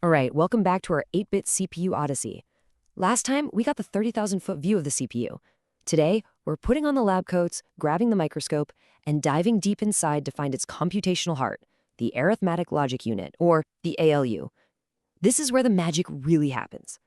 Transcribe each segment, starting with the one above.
All right, welcome back to our 8-bit CPU Odyssey. Last time, we got the 30,000-foot view of the CPU. Today, we're putting on the lab coats, grabbing the microscope, and diving deep inside to find its computational heart, the Arithmetic Logic Unit, or the ALU. This is where the magic really happens.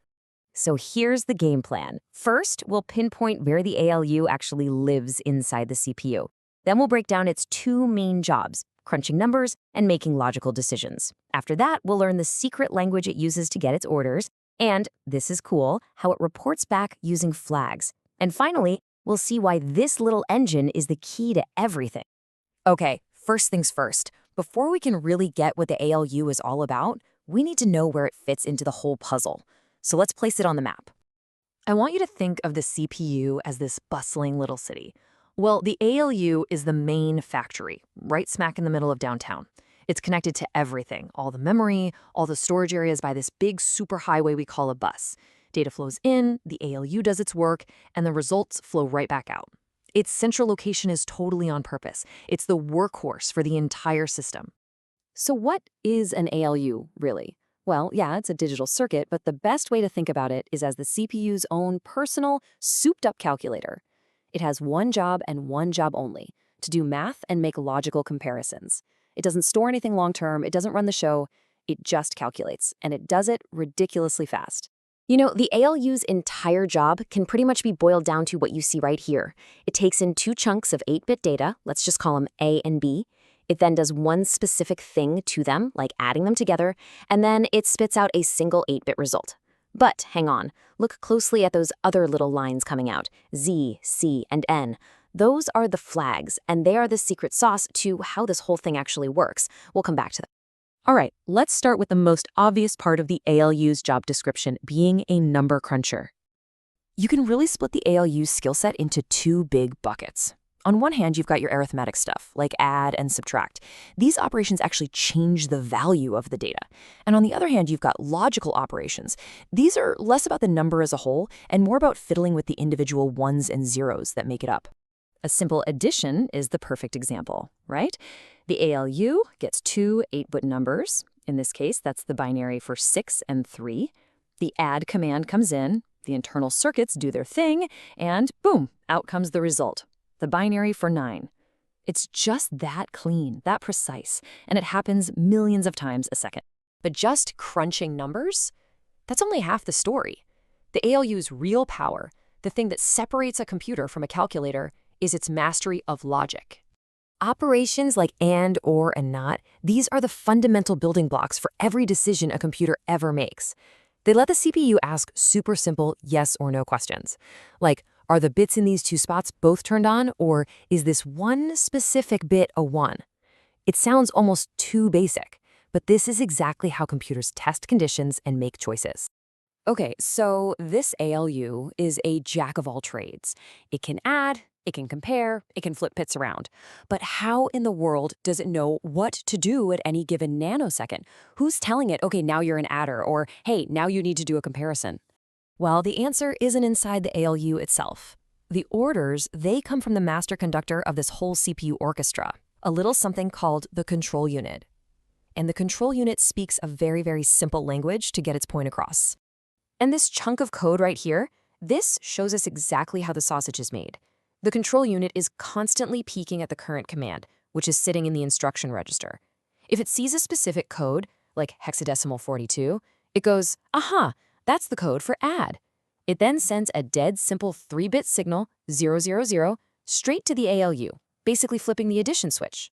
So here's the game plan. First, we'll pinpoint where the ALU actually lives inside the CPU. Then we'll break down its two main jobs, crunching numbers and making logical decisions. After that, we'll learn the secret language it uses to get its orders, and, this is cool, how it reports back using flags. And finally, we'll see why this little engine is the key to everything. Okay, first things first. Before we can really get what the ALU is all about, we need to know where it fits into the whole puzzle. So let's place it on the map. I want you to think of the CPU as this bustling little city. Well, the ALU is the main factory, right smack in the middle of downtown. It's connected to everything, all the memory, all the storage areas by this big superhighway we call a bus. Data flows in, the ALU does its work, and the results flow right back out. Its central location is totally on purpose. It's the workhorse for the entire system. So what is an ALU, really? Well, yeah, it's a digital circuit, but the best way to think about it is as the CPU's own personal, souped-up calculator. It has one job and one job only, to do math and make logical comparisons. It doesn't store anything long-term, it doesn't run the show, it just calculates, and it does it ridiculously fast. You know, the ALU's entire job can pretty much be boiled down to what you see right here. It takes in two chunks of 8-bit data, let's just call them A and B. It then does one specific thing to them, like adding them together, and then it spits out a single 8-bit result. But hang on, look closely at those other little lines coming out, Z, C, and N. Those are the flags, and they are the secret sauce to how this whole thing actually works. We'll come back to that. All right, let's start with the most obvious part of the ALU's job description, being a number cruncher. You can really split the ALU's skill set into two big buckets. On one hand, you've got your arithmetic stuff, like add and subtract. These operations actually change the value of the data. And on the other hand, you've got logical operations. These are less about the number as a whole and more about fiddling with the individual ones and zeros that make it up. A simple addition is the perfect example, right? The ALU gets two 8-bit numbers. In this case, that's the binary for 6 and 3. The add command comes in, the internal circuits do their thing, and boom, out comes the result. The binary for 9. It's just that clean, that precise, and it happens millions of times a second. But just crunching numbers? That's only half the story. The ALU's real power, the thing that separates a computer from a calculator, is its mastery of logic. Operations like and, or, and not, these are the fundamental building blocks for every decision a computer ever makes. They let the CPU ask super simple yes or no questions, like, are the bits in these two spots both turned on, or is this one specific bit a 1? It sounds almost too basic, but this is exactly how computers test conditions and make choices. Okay, so this ALU is a jack of all trades. It can add, it can compare, it can flip bits around. But how in the world does it know what to do at any given nanosecond? Who's telling it, okay, now you're an adder, or hey, now you need to do a comparison? Well, the answer isn't inside the ALU itself. The orders, they come from the master conductor of this whole CPU orchestra, a little something called the control unit. And the control unit speaks a very, very simple language to get its point across. And this chunk of code right here, this shows us exactly how the sausage is made. The control unit is constantly peeking at the current command, which is sitting in the instruction register. If it sees a specific code, like hexadecimal 42, it goes, aha, that's the code for add. It then sends a dead simple 3-bit signal, 000, straight to the ALU, basically flipping the addition switch.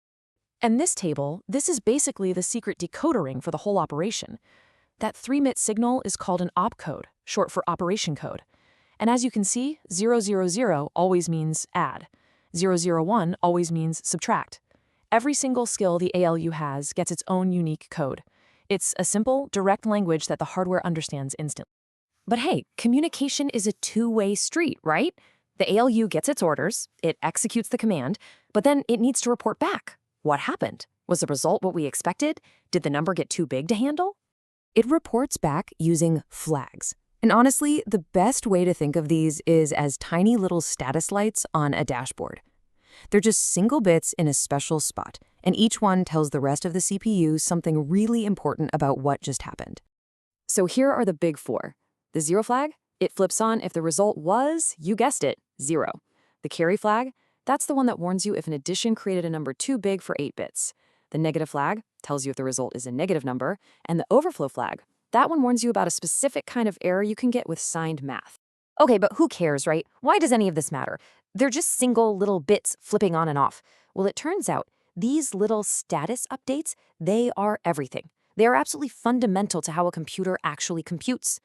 And this table, this is basically the secret decoder ring for the whole operation. That 3-bit signal is called an opcode, short for operation code. And as you can see, 000 always means add. 001 always means subtract. Every single skill the ALU has gets its own unique code. It's a simple, direct language that the hardware understands instantly. But hey, communication is a two-way street, right? The ALU gets its orders, it executes the command, but then it needs to report back. What happened? Was the result what we expected? Did the number get too big to handle? It reports back using flags. And honestly, the best way to think of these is as tiny little status lights on a dashboard. They're just single bits in a special spot, and each one tells the rest of the CPU something really important about what just happened. So here are the big four. The zero flag, it flips on if the result was, you guessed it, 0. The carry flag, that's the one that warns you if an addition created a number too big for 8 bits. The negative flag tells you if the result is a negative number, and the overflow flag, that one warns you about a specific kind of error you can get with signed math. Okay, but who cares, right? Why does any of this matter? They're just single little bits flipping on and off. Well, it turns out these little status updates, they are everything. They are absolutely fundamental to how a computer actually computes.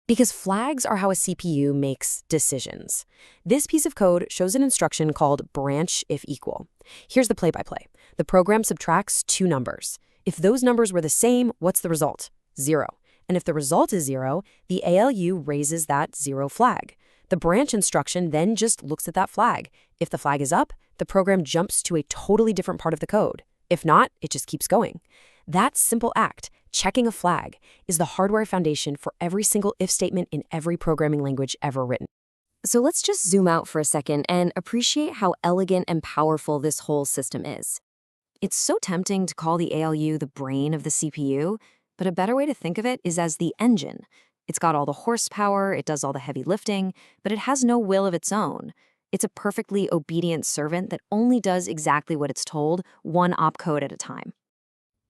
Because flags are how a CPU makes decisions. This piece of code shows an instruction called branch if equal. Here's the play-by-play. The program subtracts two numbers. If those numbers were the same, what's the result? 0. And if the result is 0, the ALU raises that 0 flag. The branch instruction then just looks at that flag. If the flag is up, the program jumps to a totally different part of the code. If not, it just keeps going. That simple act, checking a flag, is the hardware foundation for every single if statement in every programming language ever written. So let's just zoom out for a second and appreciate how elegant and powerful this whole system is. It's so tempting to call the ALU the brain of the CPU, but a better way to think of it is as the engine. It's got all the horsepower, it does all the heavy lifting, but it has no will of its own. It's a perfectly obedient servant that only does exactly what it's told, one opcode at a time.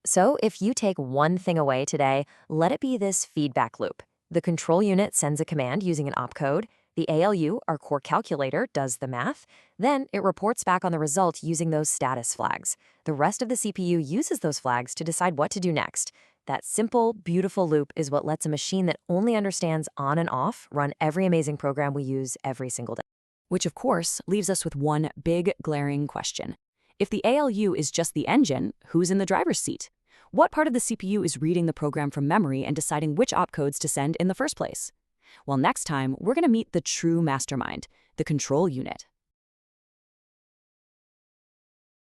So if you take one thing away today, let it be this feedback loop. The control unit sends a command using an opcode. The ALU, our core calculator, does the math. Then it reports back on the result using those status flags. The rest of the CPU uses those flags to decide what to do next. That simple, beautiful loop is what lets a machine that only understands on and off run every amazing program we use every single day. Which, of course, leaves us with one big, glaring question. If the ALU is just the engine, who's in the driver's seat? What part of the CPU is reading the program from memory and deciding which opcodes to send in the first place? Well, next time, we're going to meet the true mastermind, the control unit.